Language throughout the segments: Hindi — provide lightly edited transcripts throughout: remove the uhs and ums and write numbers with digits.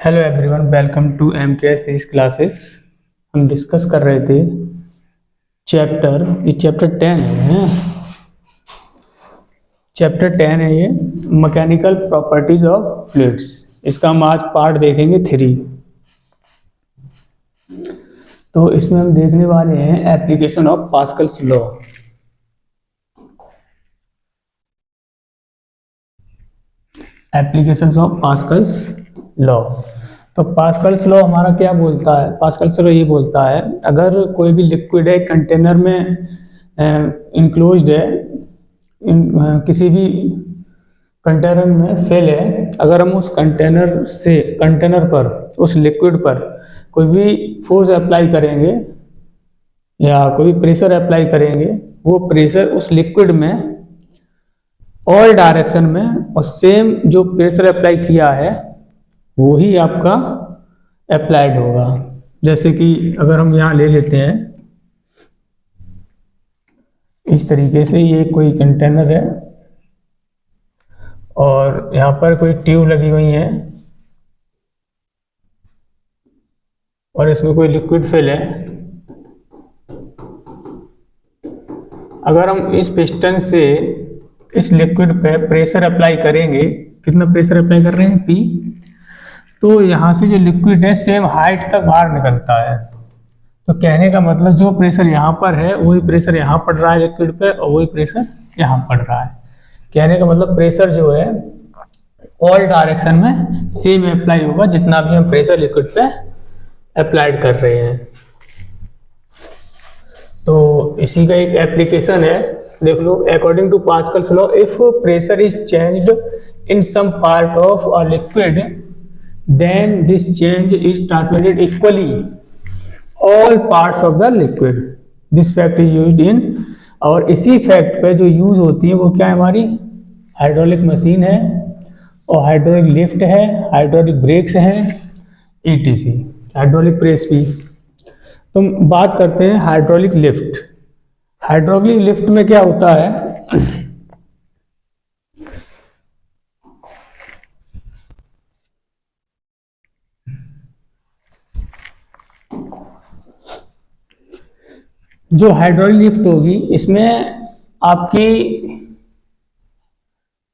Hello everyone, welcome to M K physics classes. हम डिस्कस कर रहे थे ये चैप्टर 10 है। चैप्टर 10 है ये, मैकेनिकल प्रॉपर्टीज ऑफ फ्लूइड्स। इसका हम आज पार्ट देखेंगे 3। तो इसमें हम देखने वाले हैं application of Pascal's law. Applications of Pascal's law. तो पास्कल्स लॉ हमारा क्या बोलता है? पास्कल्स लॉ ये बोलता है, अगर कोई भी लिक्विड है कंटेनर में इंक्लोज्ड है, किसी भी कंटेनर में फेल है, अगर हम उस कंटेनर पर, उस लिक्विड पर कोई भी फोर्स अप्लाई करेंगे या कोई प्रेशर अप्लाई करेंगे, वो प्रेशर उस लिक्विड में ऑल डायरेक्शन में, और सेम जो प्रेशर अप्लाई किया है वो ही आपका अप्लाइड होगा। जैसे कि अगर हम यहाँ ले लेते हैं इस तरीके से, ये कोई कंटेनर है और यहाँ पर कोई ट्यूब लगी हुई है और इसमें कोई लिक्विड फिल है। अगर हम इस पिस्टन से इस लिक्विड पे प्रेशर अप्लाई करेंगे, कितना प्रेशर अप्लाई कर रहे हैं? P। तो यहाँ से जो लिक्विड है सेम हाइट तक बाहर निकलता है। तो कहने का मतलब जो प्रेशर यहाँ पर है वही प्रेशर यहाँ पड़ रहा है लिक्विड पे, और वही प्रेशर यहाँ पड़ रहा है। कहने का मतलब प्रेशर जो है ऑल डायरेक्शन में सेम अप्लाई होगा, जितना भी हम प्रेशर लिक्विड पे अप्लाइड कर रहे हैं। तो इसी का एक एप्लीकेशन है, देख लो। According to Pascal's law, if pressure is changed in some part of a liquid, then this change is transmitted equally all parts of the liquid. This fact is used in, और इसी फैक्ट पे जो यूज होती है वो क्या है? हमारी हाइड्रोलिक मशीन है, और हाइड्रोलिक लिफ्ट है, हाइड्रोलिक ब्रेक्स हैं, ETC, हाइड्रोलिक प्रेस भी। तो बात करते हैं हाइड्रोलिक लिफ्ट। हाइड्रोलिक लिफ्ट में क्या होता है? जो हाइड्रोलिक लिफ्ट होगी, इसमें आपकी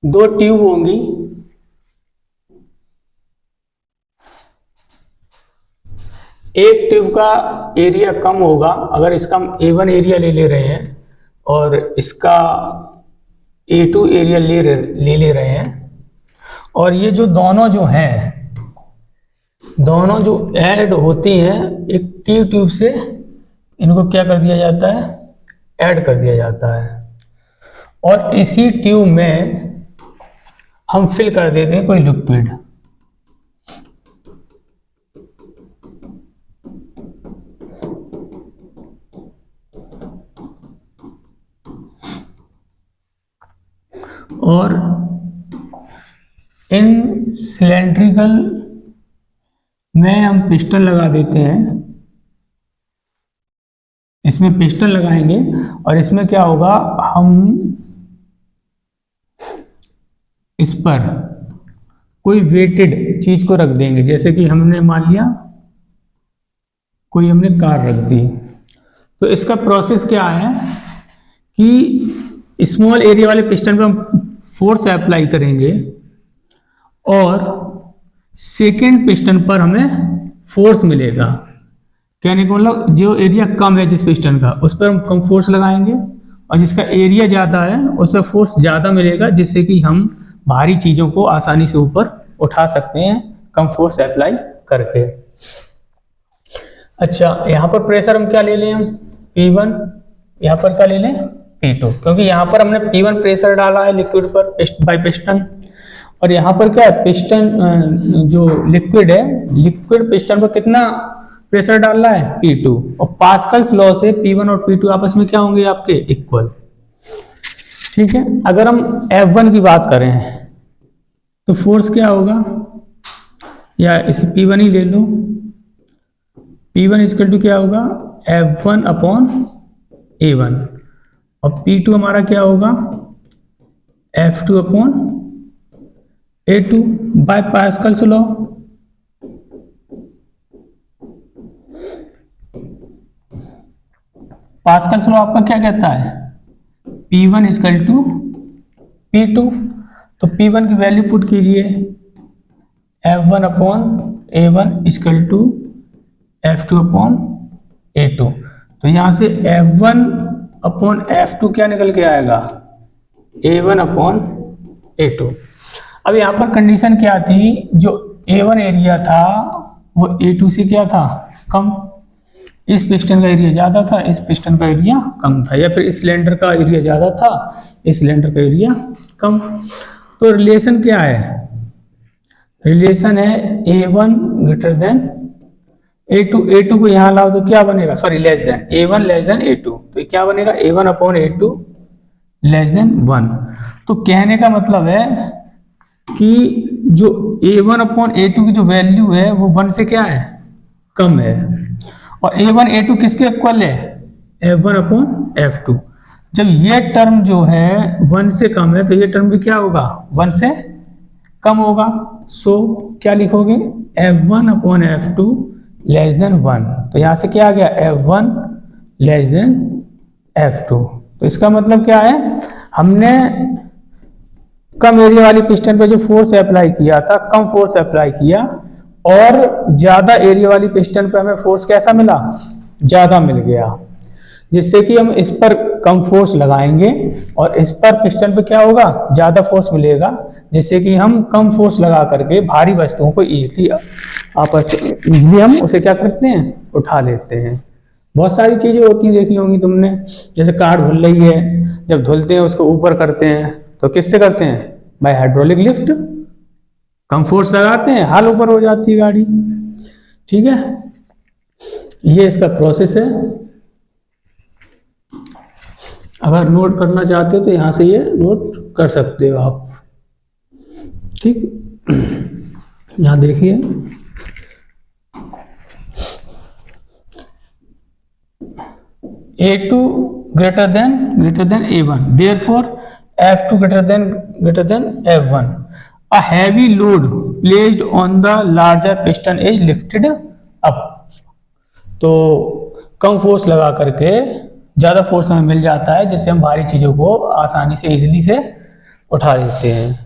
2 ट्यूब होंगी। एक ट्यूब का एरिया कम होगा, अगर इसका हम A1 एरिया ले रहे हैं और इसका A2 एरिया ले रहे हैं, और ये जो दोनों जो ऐड होती हैं एक ट्यूब से, इनको क्या कर दिया जाता है? ऐड कर दिया जाता है। और इसी ट्यूब में हम फिल कर देते हैं कोई लिक्विड। और इन सिलेंड्रिकल में हम पिस्टन लगा देते हैं। इसमें पिस्टन लगाएंगे और इसमें क्या होगा? हम इस पर कोई वेटेड चीज को रख देंगे। जैसे कि हमने मान लिया कोई हमने कार रख दी, तो इसका प्रोसेस क्या है कि स्मॉल एरिया वाले पिस्टन पे हम फोर्स अप्लाई करेंगे और सेकेंड पिस्टन पर हमें फोर्स मिलेगा। कहने का मतलब जो एरिया कम है जिस पिस्टन का, उस पर हम कम फोर्स लगाएंगे, और जिसका एरिया ज़्यादा है उस पर फोर्स ज़्यादा मिलेगा, जिससे कि हम भारी चीज़ों को आसानी से ऊपर उठा सकते हैं कम फोर्स अप्लाई करके। अच्छा, यहाँ पर प्रेशर हम क्या ले लें? हम P1, यहाँ पर क्या ले लें? P2, क्योंकि यहाँ पर हमने P1 प्रेशर डाला है लिक्विड पर बाय पिस्टन, और यहाँ पर क्या है? पिस्टन जो लिक्विड है, लिक्विड पिस्टन पर कितना प्रेशर डाल रहा है? P2। और पास्कल्स लॉ से P1 और P2 आपस में क्या होंगे? आपके इक्वल। ठीक है। अगर हम F1 की बात करें तो फोर्स क्या होगा? या इसे P1 ही ले लो। P1 इक्वल टू क्या होगा? F1 अपॉन A1, और P2 हमारा क्या होगा? F2 upon A2 by Pascal's law. Pascal's law आपका क्या कहता है, P1 इक्वल टू P2, तो P1 की वैल्यू पुट कीजिए, F1 upon A1 equal to F2 upon A2, तो यहाँ से F1 अपॉन F2 क्या निकल के आएगा, A1 अपॉन A2। अब यहाँ पर कंडीशन क्या थी, जो A1 एरिया था वो A2 से क्या था, कम, इस पिस्टन का एरिया ज़्यादा था, इस पिस्टन का एरिया कम था, या फिर इस सिलेंडर का एरिया ज़्यादा था, इस सिलेंडर का एरिया कम। तो रिलेशन क्या है, रिलेशन है A1 greater than A2, A2 को यहाँ लाओ तो क्या बनेगा, sorry less than, A1 less than A2, तो क्या बनेगा, A1 upon A2 less than 1। तो कहने का मतलब है कि जो A1 अपॉन A2 की जो वैल्यू है वो 1 से क्या है, कम है, और A1 A2 किसके इक्वल है, F1 अपॉन F2। जब ये टर्म जो है 1 से कम है तो ये टर्म भी क्या होगा, 1 से कम होगा। सो क्या लिखोगे, F1 upon F2 less than 1, तो यहाँ से क्या आ गया, F1 लेस देन F2। तो इसका मतलब क्या है, हमने कम एरिया वाली पिस्टन पे जो फोर्स अप्लाई किया था, कम फोर्स अप्लाई किया, और ज्यादा एरिया वाली पिस्टन पे हमें फोर्स कैसा मिला, ज्यादा मिल गया, जिससे कि हम इस पर कम फोर्स लगाएंगे और इस पर पिस्टन पे क्या होगा, ज्यादा फोर्स मिलेगा, जिससे कि हम कम फोर्स लगा करके भारी वस्तुओं को इजीली हम उसे क्या करते हैं, उठा लेते हैं। बहुत सारी चीजें होती हैं, देखी होंगी तुमने, जैसे कार धुल रही है, जब धुलते हैं उसको ऊपर करते हैं तो किससे करते हैं, बाय हाइड्रोलिक लिफ्ट, कम फोर्स लगाते हैं, हाल ऊपर हो जाती है गाड़ी। ठीक है, ये इसका प्रोसेस है। अगर नोट करना चाहते हो तो यहां से ये नोट कर सकते हो आप। ठीक, यहां देखिए, A2 greater than A1, therefore F2 greater than F1. A heavy load placed on the larger piston is lifted up. तो कम फोर्स लगा करके ज़्यादा फोर्स हमें मिल जाता है, जिससे हम भारी चीज़ों को आसानी से इजीली से उठा लेते हैं।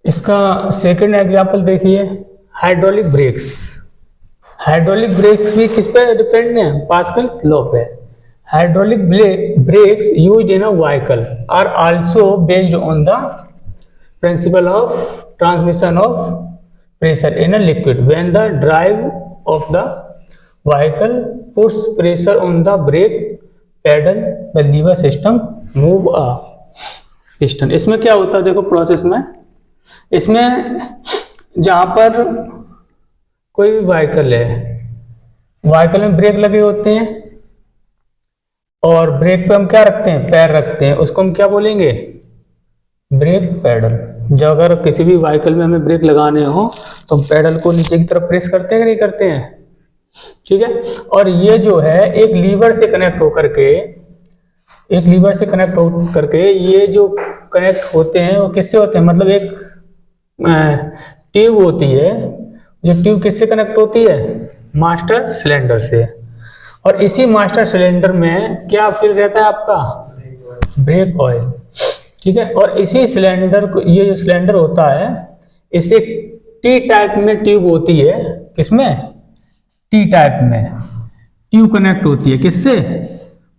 इसका सेकंड एग्जांपल देखिए, हाइड्रोलिक ब्रेक्स। हाइड्रोलिक ब्रेक्स भी किस पे डिपेंड है, पास्कल्स लॉ पे। Hydraulic brakes used in a vehicle are also based on the principle of transmission of pressure in a liquid when the drive of the vehicle puts pressure on the brake pedal, the lever system move a piston. इसमें क्या होता है, देखो प्रोसेस में, इसमें जहां पर कोई भी व्हीकल है, व्हीकल में ब्रेक लगे होते हैं, और ब्रेक पे हम क्या रखते हैं, पैर रखते हैं, उसको हम क्या बोलेंगे, ब्रेक पैडल। जब अगर किसी भी व्हीकल में हमें ब्रेक लगाने हो तो हम पैडल को नीचे की तरफ प्रेस करते हैं कि नहीं करते हैं। ठीक है, और ये जो है एक लीवर से कनेक्ट होकर के, ये जो कनेक्ट होते हैं वो किससे होते हैं, मतलब एक ट्यूब होती है, जो ट्यूब किससे कनेक्ट होती है, मास्टर सिलेंडर से, और इसी मास्टर सिलेंडर में क्या फिल रहता है आपका, ब्रेक ऑयल। ठीक है, और इसी सिलेंडर को, ये जो सिलेंडर होता है, इसे टी टाइप में ट्यूब होती है, किसमें, टी टाइप में ट्यूब कनेक्ट होती है, किससे,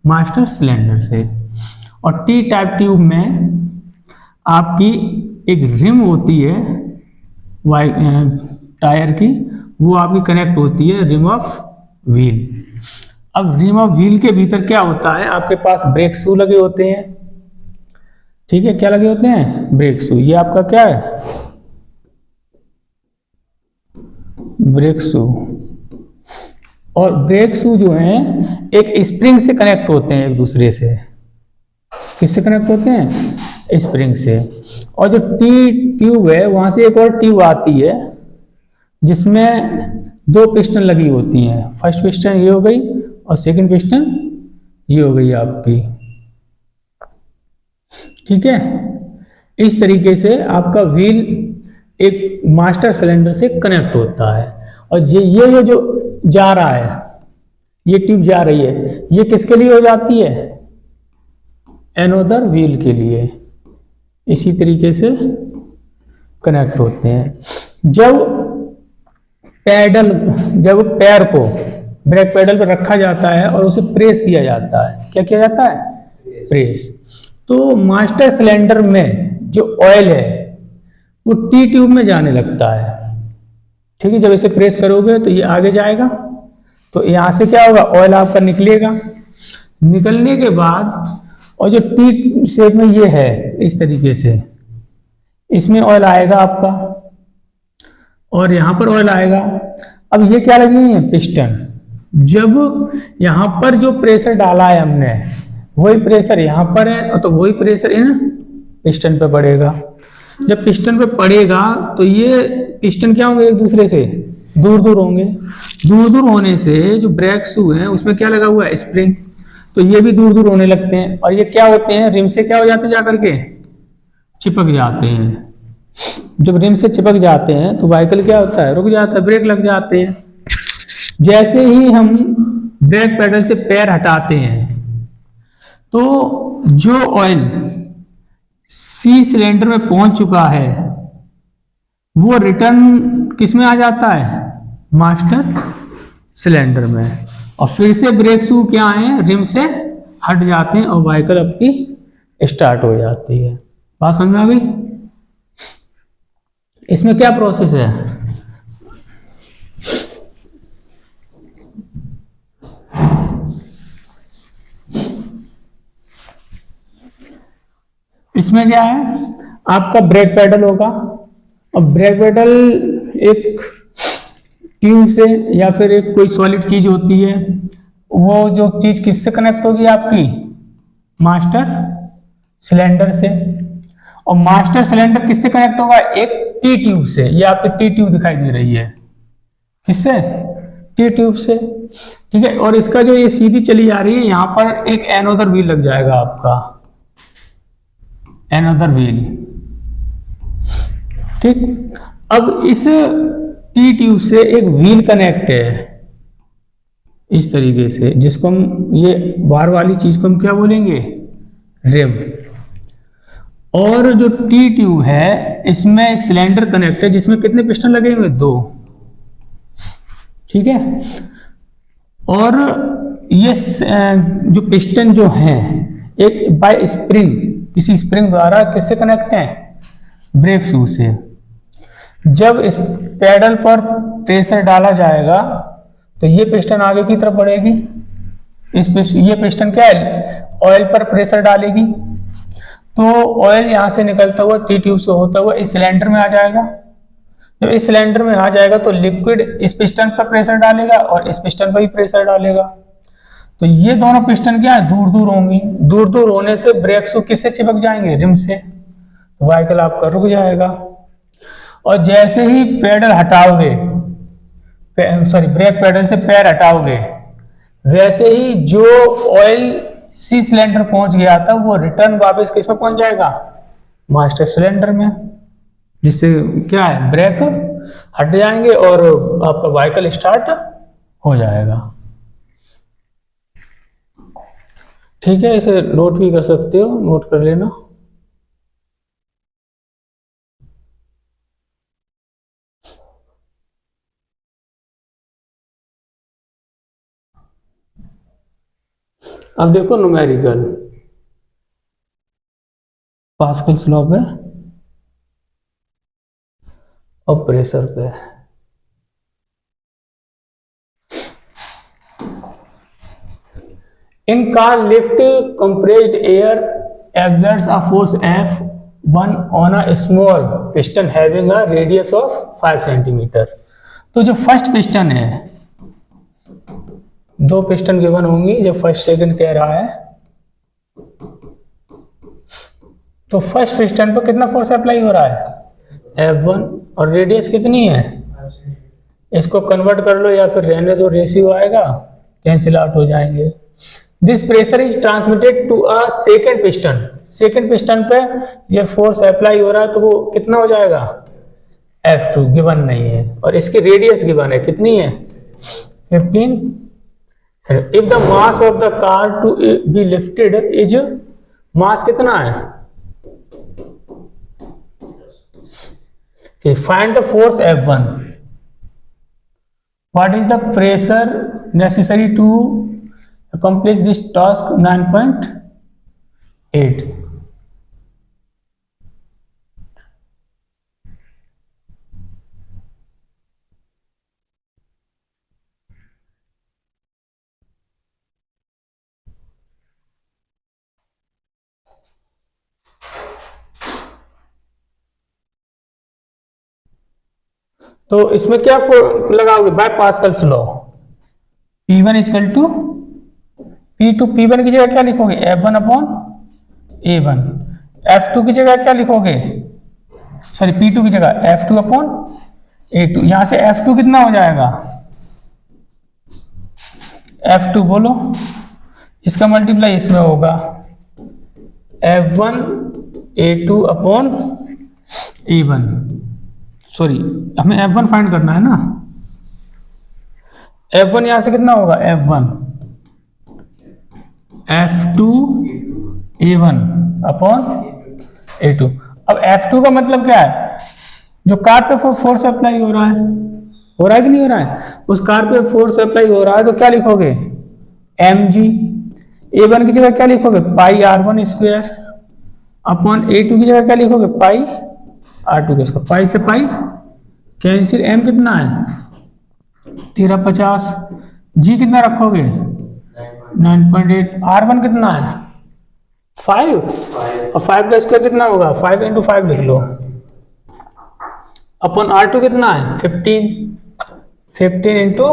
मास्टर सिलेंडर से, और टी टाइप ट्यूब में आपकी एक रिम होती है टायर की, वो आपकी कनेक्ट होती है रिम ऑफ व्हील। अब रिम ऑफ व्हील के भीतर क्या होता है, आपके पास ब्रेक शू लगे होते हैं। ठीक है, क्या लगे होते हैं, ब्रेक शू। ये आपका क्या है, ब्रेक शू। और ब्रेक शू जो है एक स्प्रिंग से कनेक्ट होते हैं एक दूसरे से। किससे कनेक्ट होते हैं, स्प्रिंग से। और जो टी ट्यूब है वहां से एक और ट्यूब आती है, जिसमें दो पिस्टन लगी होती हैं। फर्स्ट पिस्टन ये हो गई और सेकंड पिस्टन ये हो गई आपकी। ठीक है, इस तरीके से आपका व्हील एक मास्टर सिलेंडर से कनेक्ट होता है। और ये जो जा रहा है, ये ट्यूब जा रही है, ये किसके लिए हो जाती है? एनोदर व्हील के लिए। इसी तरीके से कनेक्ट होते हैं। जब पैर को ब्रेक पेडल पर रखा जाता है और उसे प्रेस किया जाता है, क्या किया जाता है? प्रेस। तो मास्टर सिलेंडर में जो ऑयल है वो टी ट्यूब में जाने लगता है। ठीक है, जब इसे प्रेस करोगे तो ये आगे जाएगा, तो यहां से क्या होगा? ऑयल आपका निकलेगा। निकलने के बाद और जो टी शेप में ये है इस तरीके से, इसमें ऑयल आएगा आपका और यहां पर ऑयल आएगा। अब ये क्या लगी है? पिस्टन। जब यहां पर जो प्रेशर डाला है हमने, वही प्रेशर यहां पर है, तो वही प्रेशर इन पिस्टन पे पड़ेगा। जब पिस्टन पे पड़ेगा तो ये पिस्टन क्या होंगे? एक दूसरे से दूर दूर होंगे। दूर दूर होने से जो ब्रेक शू है उसमें क्या लगा हुआ है? स्प्रिंग। तो ये भी दूर दूर होने लगते हैं और ये क्या होते हैं? रिम से क्या हो जाते हैं? जाकर के चिपक जाते हैं। जब रिम से चिपक जाते हैं तो व्हीकल क्या होता है? रुक जाता है, ब्रेक लग जाते हैं। जैसे ही हम ब्रेक पेडल से पैर हटाते हैं तो जो ऑयल सी सिलेंडर में पहुंच चुका है वो रिटर्न किस में आ जाता है? मास्टर सिलेंडर में। और फिर से ब्रेक शू क्या है? रिम से हट जाते हैं और व्हीकल आपकी स्टार्ट हो जाती है। बात समझ में आ गई? इसमें क्या प्रोसेस है? इसमें क्या है? आपका ब्रेक पेडल होगा और ब्रेक पेडल एक ट्यूब से या फिर एक कोई सॉलिड चीज होती है, वो जो चीज किससे कनेक्ट होगी? आपकी मास्टर सिलेंडर से। और मास्टर सिलेंडर किससे कनेक्ट होगा? एक टी ट्यूब से। ये आपकी टी ट्यूब दिखाई दे रही है, किससे? टी ट्यूब से। ठीक है, और इसका जो ये सीधी चली जा रही है, यहां पर एक एनोदर व्हील लग जाएगा आपका, एनोदर व्हील। ठीक, अब इस टी ट्यूब से एक व्हील कनेक्ट है इस तरीके से, जिसको हम ये बार वाली चीज को हम क्या बोलेंगे? रिम। और जो टी ट्यूब है इसमें एक सिलेंडर कनेक्ट है जिसमें कितने पिस्टन लगे हुए? 2। ठीक है, और ये जो पिस्टन जो है एक बाय स्प्रिंग, किसी स्प्रिंग द्वारा किससे कनेक्ट है? ब्रेक शू से। जब इस पेडल पर प्रेशर डाला जाएगा तो ये पिस्टन आगे की तरफ बढ़ेगी। ये पिस्टन क्या है? ऑयल पर प्रेशर डालेगी, तो ऑयल यहां से निकलता हुआ टी ट्यूब से होता हुआ इस सिलेंडर में आ जाएगा। जब इस सिलेंडर में आ जाएगा तो लिक्विड इस पिस्टन पर प्रेशर डालेगा और इस पिस्टन पर भी प्रेशर डालेगा। तो ये दोनों पिस्टन क्या है? दूर दूर होंगी। दूर दूर होने से ब्रेक शू किससे चिपक जाएंगे? रिम से। तो व्हीकल आपका रुक जाएगा। और जैसे ही पेडल हटाओगे, ब्रेक पेडल से पैर हटाओगे, वैसे ही जो ऑयल सी सिलेंडर पहुंच गया था वो रिटर्न वापस किस में पहुंच जाएगा? मास्टर सिलेंडर में। जिससे क्या है? ब्रेक हट जाएंगे और आपका व्हीकल स्टार्ट हो जाएगा। ठीक है, इसे नोट भी कर सकते हो, नोट कर लेना। अब देखो न्यूमेरिकल पास्कल्स लॉ पे और प्रेशर पे। In car lift, compressed air exerts a force F1 on a small piston having a radius of 5 centimetre. तो जो फर्स्ट पिस्टन है, 2 पिस्टन गिवन होंगी, जब फर्स्ट सेकंड कह रहा है तो फर्स्ट पिस्टन पर कितना फोर्स अप्लाई हो रहा है? F1। और रेडियस कितनी है? इसको कन्वर्ट कर लो या फिर रहने दो, रेशियो आएगा, कैंसिल आउट हो जाएंगे। This pressure is transmitted to a second piston, second piston पे ये फोर्स अप्लाई हो रहा है तो वो कितना हो जाएगा, F2 गिवन नहीं है, और इसकी रेडियस गिवन है, कितनी है 15। If the mass of the car to be lifted is, mass कितना है, find the force F1, what is the pressure necessary to accomplish this task 9.8। तो इसमें क्या लगाओगे, by Pascal's law, P1 equal to P2, P1 की जगह क्या लिखोगे, F1 अपॉन A1, F2 की जगह क्या लिखोगे, सॉरी P2 की जगह F2 अपॉन A2, यहां से F2 कितना हो जाएगा, F2 बोलो, इसका मल्टीप्लाई इसमें होगा, F1 A2 upon A1, sorry हमें F1 फाइंड करना है ना, F1 यहां से कितना होगा, F1 F2 A1 upon A2। अब F2 का मतलब क्या है, जो कार पे फोर्स अप्लाई हो रहा है कि नहीं हो रहा है, उस कार पे फोर्स अप्लाई हो रहा है तो क्या लिखोगे mg, A1 की जगह क्या लिखोगे पाई R1 स्क्वायर अपॉन A2 की जगह क्या लिखोगे पाई R2 के स्क्वायर, पाई से पाई कैंसिल, m कितना है 1350, g कितना रखोगे 9.8, R1 कितना है 5, और 5 का स्क्वायर कितना होगा 5 इंटू 5 लिख लो, अपन R2 कितना है 15, 15 इंटू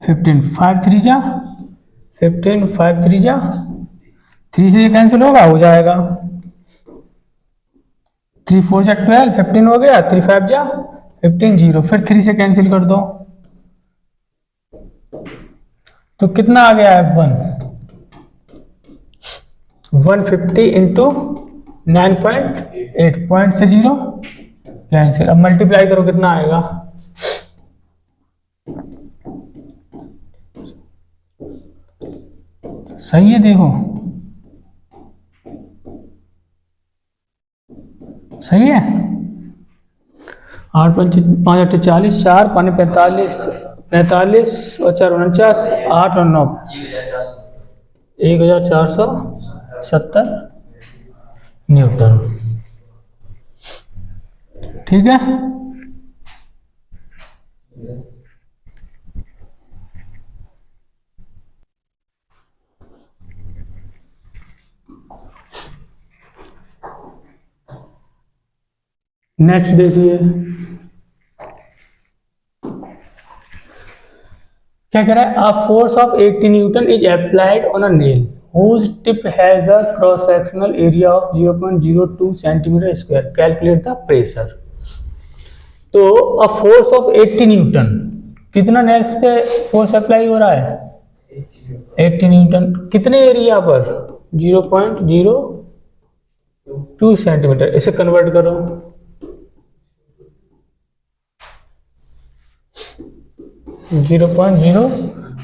15, 5 3 जा 15, 5 3 जा 3 से ये कैंसिल होगा, हो जाएगा 3 4 जा 12, 15 हो गया, 3 5 जा 15, 0, फिर 3 से कैंसिल कर दो, तो कितना आ गया F1 150 इंटू 9.8, पॉइंट से 0 कैंसिल, अब मल्टीप्लाई करो कितना आएगा, सही है, देखो सही है, 8 5 8 40, 4 5 45, 45 और 4 49, 8 और 9 1470 न्यूटन, ठीक है। नेक्स्ट देखिए क्या कह रहा है, a force of 80 Newton is applied on a nail whose tip has a cross sectional area of 0.02 centimeter square, calculate the pressure। तो अ फोर्स ऑफ 80 न्यूटन, कितना नेल्स पे फोर्स अप्लाई हो रहा है 80 न्यूटन, कितने एरिया पर 0.02 सेंटीमीटर, इसे कन्वर्ट करो 0.0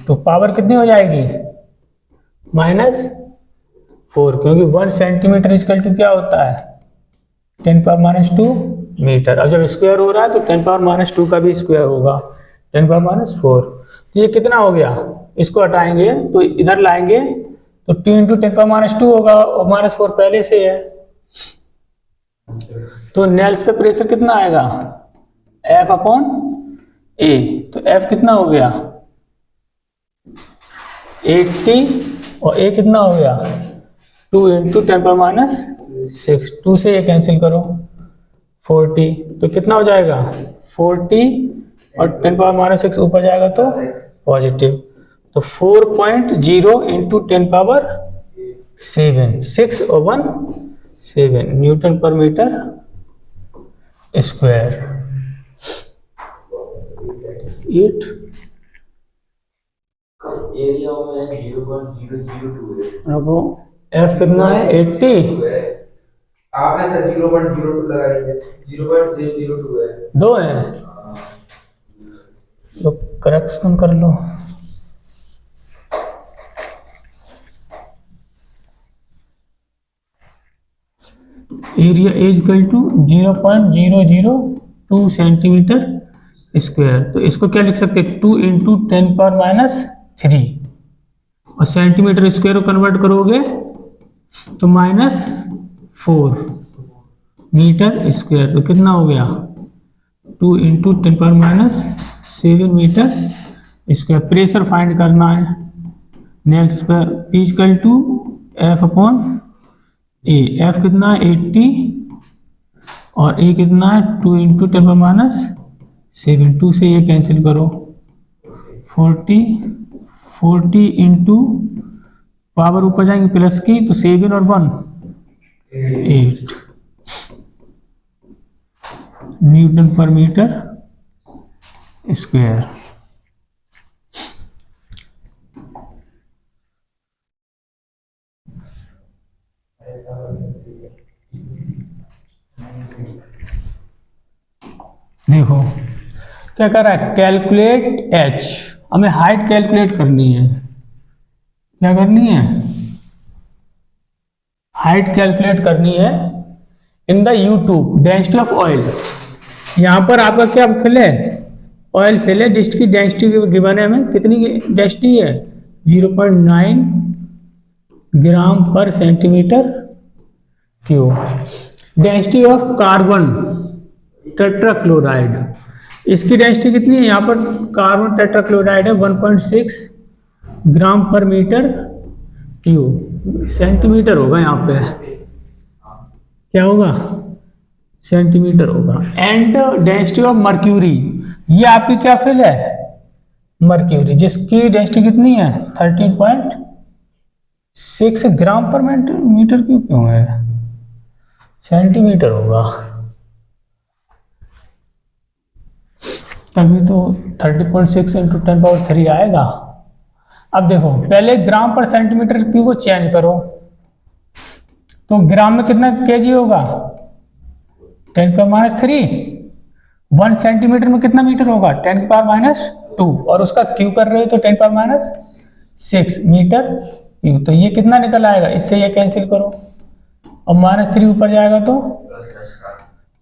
तो पावर कितनी हो जाएगी -4, क्योंकि 1 सेंटीमीटर इक्वल टू क्या होता है 10⁻² मीटर। अब जब स्क्वायर हो रहा है तो 10⁻² का भी स्क्वायर होगा 10⁻4, तो ये कितना हो गया, इसको हटाएंगे तो इधर लाएंगे तो 2 × 10⁻² होगा और -4 पहले से है, तो नेल्स पे प्रेशर कितना आएगा F/A, तो F कितना हो गया 80 और A कितना हो गया 2 × 10⁻6, 2 से ये कैंसिल करो 40, तो कितना हो जाएगा 40 और 10⁻6 ऊपर जाएगा तो पॉजिटिव, तो 4.0 × 10⁻7, 6 और 1 7 न्यूटन पर मीटर स्क्वायर। 8 एरिया में 0.002 है। रखो एफ कितना है 80। आपने सर 0.02 लगाई है, 0.002 है। दो है तो करेक्शन कर लो। Area is equal to 0.002 centimetre square. तो इसको क्या लिख सकते हैं 2 इंटू 10⁻³ और सेंटीमीटर स्क्वायर को कन्वर्ट करोगे तो -4 मीटर स्क्वायर। तो कितना हो गया 2 into 10⁻7 metre square. Pressure find करना है नेल्स पर। P equal to F/A। F कितना है 80 और A कितना है 2 इंटू 10⁻7। 2 से ये कैंसिल करो 40 इंटू पावर ऊपर जाएंगे प्लस की तो 7 और 1 8 न्यूटन पर मीटर स्क्वायर। देखो क्या कर रहा है कैलकुलेट h। हमें हाइट कैलकुलेट करनी है। क्या करनी है हाइट कैलकुलेट करनी है in the YouTube density of oil. यहाँ पर आपका क्या फिल है ऑयल फिल है जिसकी डेंसिटी गिवन है हमें कितनी डेंसिटी है 0.9 ग्राम पर centimetre cube. Density of carbon tetrachloride इसकी डेंसिटी कितनी है यहाँ पर कार्बन टेट्राक्लोराइड है 1.6 ग्राम पर मीटर क्यूब। सेंटीमीटर होगा यहाँ पे क्या होगा सेंटीमीटर होगा। एंड डेंसिटी ऑफ मर्क्यूरी ये आपकी क्या फिल है मर्क्यूरी जिसकी डेंसिटी कितनी है 13.6 ग्राम पर मीटर क्यूब क्यों है सेंटीमीटर होगा तभी तो 30.6 इंटू 10⁻³ आएगा। अब देखो पहले ग्राम पर सेंटीमीटर क्यूब को चेंज करो तो ग्राम में कितना केजी होगा 10⁻³ 1 सेंटीमीटर में कितना मीटर होगा 10⁻² और उसका क्यू कर रहे हो तो 10⁻6 मीटर क्यू। तो ये कितना निकल आएगा इससे ये कैंसिल करो और -3 ऊपर जाएगा तो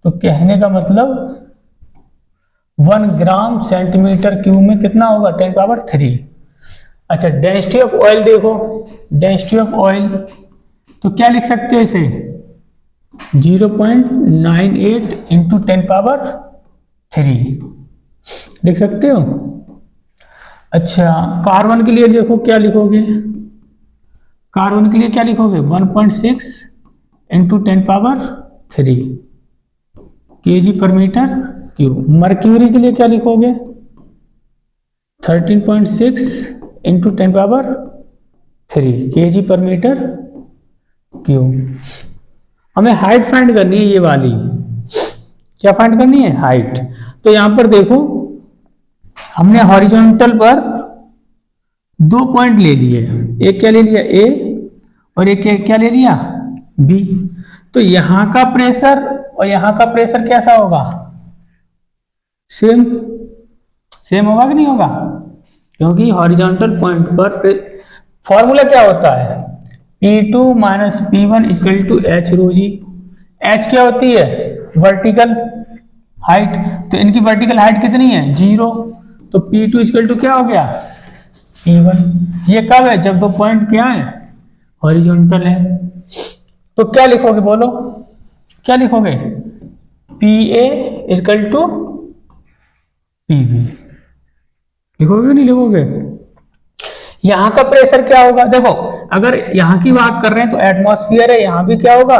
कहने का मतलब 1 ग्राम सेंटीमीटर क्यूब में कितना होगा 10⁻3। अच्छा डेंसिटी ऑफ ऑयल देखो डेंसिटी ऑफ ऑयल तो क्या लिख सकते हैं इसे 0.98 इंटू 10⁻³ लिख सकते हो। अच्छा कार्बन के लिए देखो क्या लिखोगे कार्बन के लिए क्या लिखोगे 1.6 इंटू 10⁻³ केजी पर मीटर क्यूब। मर्क्यूरी के लिए क्या लिखोगे 13.6 इंटू 10⁻³ केजी पर मीटर क्यूब। हमें हाइट फाइंड करनी है ये वाली क्या फाइंड करनी है हाइट। तो यहां पर देखो हमने हॉरिजॉन्टल पर 2 पॉइंट ले लिए एक क्या ले लिया ए और एक क्या ले लिया बी। तो यहां का प्रेशर और यहां का प्रेशर कैसा होगा सेम होगा कि नहीं होगा क्योंकि हॉरिजॉन्टल पॉइंट पर फॉर्मूला क्या होता है P2 - P1 equal to H rho G. H क्या होती है वर्टिकल हाइट तो इनकी वर्टिकल हाइट कितनी है 0 तो P2 इक्वल टू क्या हो गया P1। ये कब है जब 2 पॉइंट क्या है हॉरिजॉन्टल है। तो क्या लिखोगे बोलो क्या लिखोगे PA इक्वल टू PB लिखोगे नहीं लिखोगे। यहां का प्रेशर क्या होगा देखो अगर यहां की बात कर रहे हैं तो एटमॉस्फेयर है यहां भी क्या होगा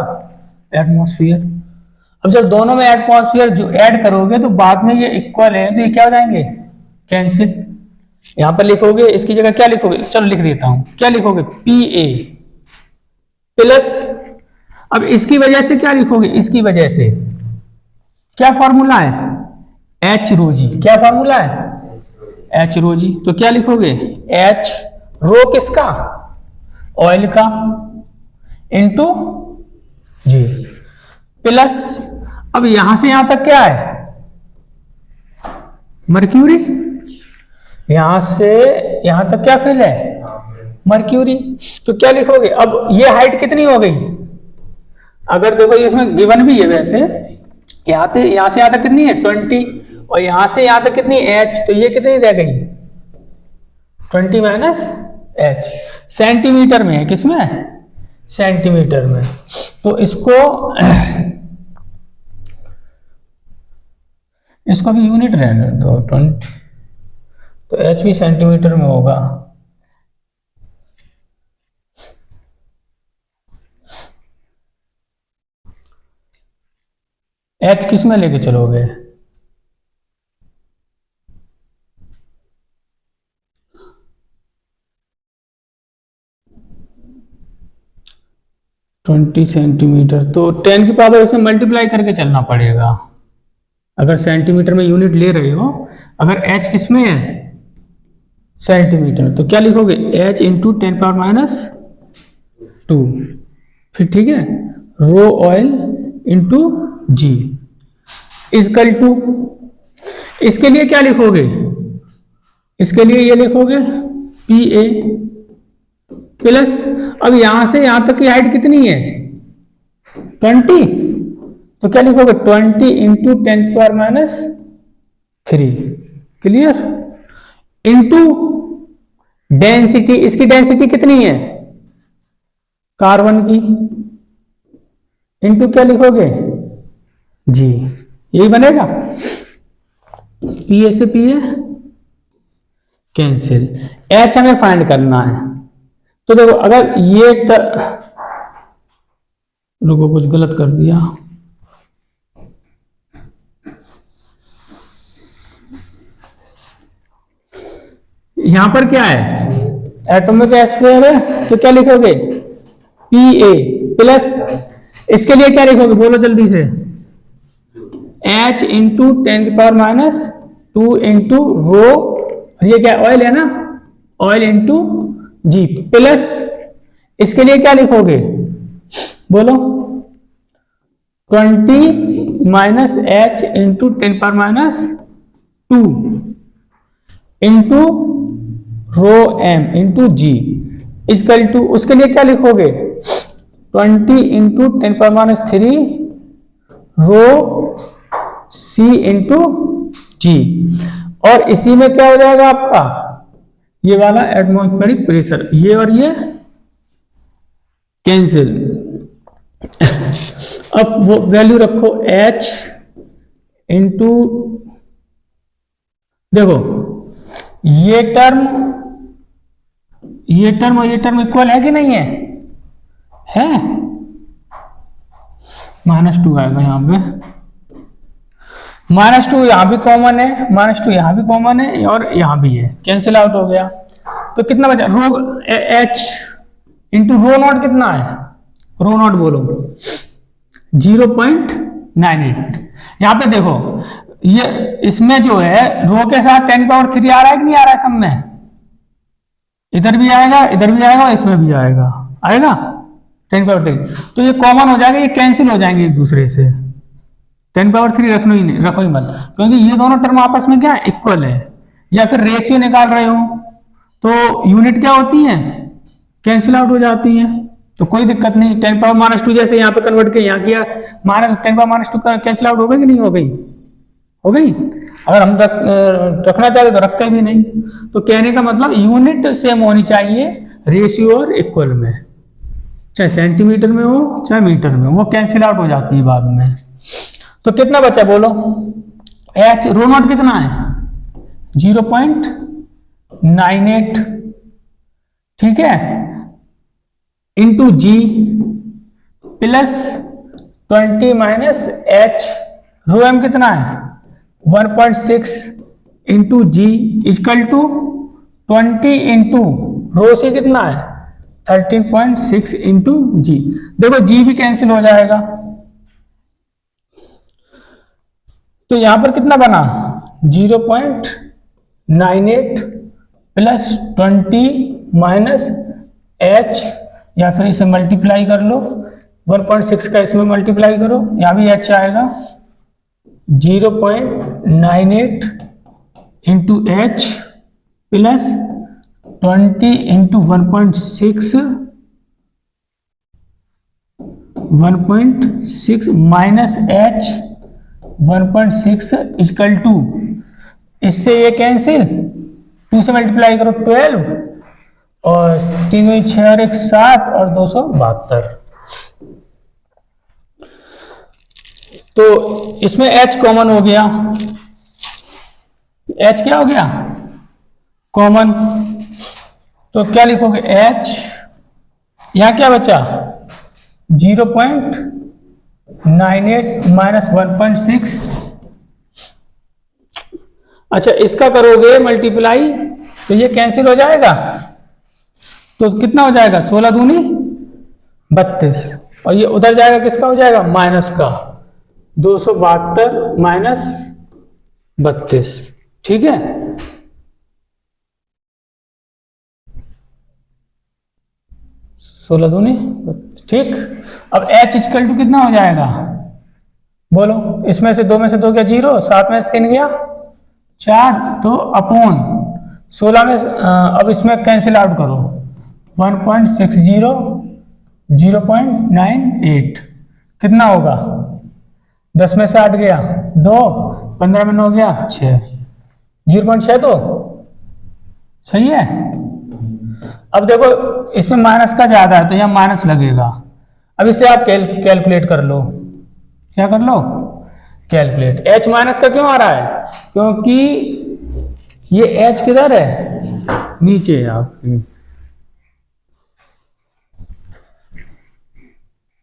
एटमॉस्फेयर। अब जब दोनों में एटमॉस्फेयर जो ऐड करोगे तो बाद में ये इक्वल है तो ये क्या हो जाएंगे कैंसिल। यहां पर लिखोगे इसकी जगह क्या लिखोगे चलो लिख देता हूं क्या लिखोगे PA प्लस अब इसकी वजह से क्या लिखोगे इसकी वजह से क्या फॉर्मूला है H रो जी क्या फॉर्मूला है एच रो जी। तो क्या लिखोगे, एच रो किसका, ऑयल का, इंटू जी प्लस, अब यहां से यहां तक क्या है, मर्क्यूरी, यहां से यहां तक क्या फिल है, मर्क्यूरी। तो क्या लिखोगे, अब ये हाइट कितनी हो गई, अगर देखो इसमें गिवन भी है वैसे, यहां से यहां तक कितनी है 20, और यहां से यहां तक कितनी h, तो ये कितनी रह गई 20 माइनस h, सेंटीमीटर में है, किसमें, सेंटीमीटर में। तो इसको भी यूनिट रहने दो 20, तो h भी सेंटीमीटर में होगा। h किस में लेके चलोगे, ट्वेंटी सेंटीमीटर, तो 10 की पावर उसमें मल्टीप्लाई करके चलना पड़ेगा, अगर सेंटीमीटर में यूनिट ले रहे हो। अगर h किस में है, सेंटीमीटर, तो क्या लिखोगे, h इंटू 10 पावर माइनस 2, फिर ठीक है, rho oil into g equal to, इसके लिए क्या लिखोगे, इसके लिए ये लिखोगे पी ए प्लस, अब यहां से यहां तक की हाइट कितनी है 20, तो क्या लिखोगे 20 into 10 power minus 3, clear, into density, इसकी डेंसिटी कितनी है कार्बन की, इंटू क्या लिखोगे जी, यही बनेगा, पी ए से पी ए कैंसिल, एच हमें फाइंड करना है। तो देखो अगर ये रुको कुछ गलत कर दिया, यहां पर क्या है, एटॉमिक स्फीयर है, तो क्या लिखोगे पी ए प्लस, इसके लिए क्या लिखोगे बोलो जल्दी से, H इंटू 10 की पावर माइनस 2 इंटू रो, ये क्या ऑयल है ना, ऑयल इंटू जी प्लस, इसके लिए क्या लिखोगे बोलो 20 minus H into 10 power minus 2 into rho M into G इसकल टू, उसके लिए क्या लिखोगे 20 into 10 power minus 3 rho C into G, और इसी में क्या हो जाएगा आपका ये वाला एटमॉस्फेरिक प्रेशर, ये और ये कैंसिल। अब वो वैल्यू रखो H इंटू, देखो ये टर्म और ये टर्म इक्वल है कि नहीं है, है, -2 आएगा यहां पे, -2 यहां भी कॉमन है, -2 यहां भी कॉमन है और यहां भी है, कैंसिल आउट हो गया। तो कितना बचा रो H इंटू रो नॉट, कितना है रो नॉट बोलो 0.98। यहां पे देखो ये इसमें जो है रो के साथ 10 पावर 3 आ रहा है कि नहीं आ रहा है, सब में इधर भी आएगा, इधर भी आएगा, इसमें भी आएगा, आएगा 10 पावर 3, तो ये कॉमन हो जाएगा, ये कैंसिल हो जाएंगे एक दूसरे से, 10 पावर 3 रखो ही मत, क्योंकि ये दोनों टर्म आपस में क्या इक्वल है, या फिर रेशियो निकाल रहे हो तो यूनिट क्या होती है कैंसिल आउट हो जाती है, तो कोई दिक्कत नहीं। 10 पावर -2 जैसे यहाँ पे कन्वर्ट किया, यहाँ किया -10 पावर -2 कैंसिल आउट हो गई कि नहीं हो गई, हो गई। अगर हम रखना चाहते तो रखते भी नहीं। तो कहने का मतलब यूनिट सेम होनी चाहिए रेशियो और इक्वल में, चाहे सेंटीमीटर में हो चाहे मीटर में, वो कैंसिल आउट हो जाती है बाद में। तो कितना बचा बोलो, एच रो नॉट कितना है 0.98, ठीक है, into g plus 20 minus h, rho m कितना है 1.6 into g equal to 20 into rho c कितना है 13.6 इंटू जी। देखो जी भी कैंसिल हो जाएगा, तो यहां पर कितना बना 98 प्लस 20 माइनस h, या फिर इसे मल्टीप्लाई कर लो, 1.6 का इसमें मल्टीप्लाई करो, यहाँ भी h आएगा, 0.98 into H plus 20 into 1.6 minus H 1.6 equal to, इससे ये कैंसिल, 2 से मल्टीप्लाई करो 12 और 3 2 6 और 1 7 और 272। तो इसमें h कॉमन हो गया, h क्या हो गया कॉमन, तो क्या लिखोगे h, यहां क्या बचा 0.98 माइनस 1.6। अच्छा इसका करोगे मल्टीप्लाई तो ये कैंसिल हो जाएगा, तो कितना हो जाएगा 16 दूनी 32, और ये उधर जाएगा किसका हो जाएगा माइनस का, 272 माइनस 32। ठीक है, सोलह दूनी, ठीक। अब h इक्वल टू कितना हो जाएगा बोलो, इसमें से 2 में से 2 गया 0, 7 में से 3 गया 4, तो अपॉन 16 में अब इसमें कैंसिल आउट करो, 1.60 0.98 कितना होगा, 10 में से 8 गया 2, 15 में 9 गया 6, 0.6 तो सही है। अब देखो इसमें माइनस का ज्यादा है तो यहाँ माइनस लगेगा, अब इसे आप कैलकुलेट कर लो, क्या कर लो कैलकुलेट। h माइनस का क्यों आ रहा है, क्योंकि ये h किधर है नीचे, आप